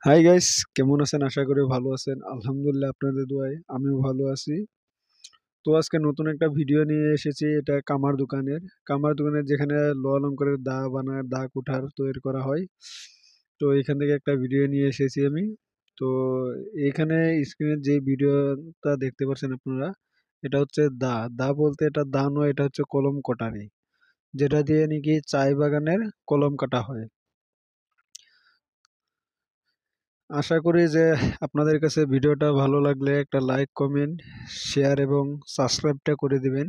Hi guys, কেমন আছেন? আশা করি ভালো আছেন। আলহামদুলিল্লাহ, আপনাদের দোয়ায় আমিও ভালো আছি। তো আজকে নতুন একটা ভিডিও নিয়ে এসেছি। এটা কামার দোকানের যেখানে ল অলংকারের দা বানায়, দা কুঠার তৈরি করা হয়। তো এখান থেকে একটা ভিডিও নিয়ে এসেছি আমি। তো এখানে স্ক্রিনের যে ভিডিওটা দেখতে পাচ্ছেন আপনারা, এটা হচ্ছে দা। দা বলতে এটা দা নয়, এটা হচ্ছে কলম কটারি, যেটা দিয়ে নাকি চায় বাগানের কলম কাটা হয়। আশা করি যে আপনাদের কাছে ভিডিওটা ভালো লাগলে একটা লাইক, কমেন্ট, শেয়ার এবং সাবস্ক্রাইবটা করে দিবেন।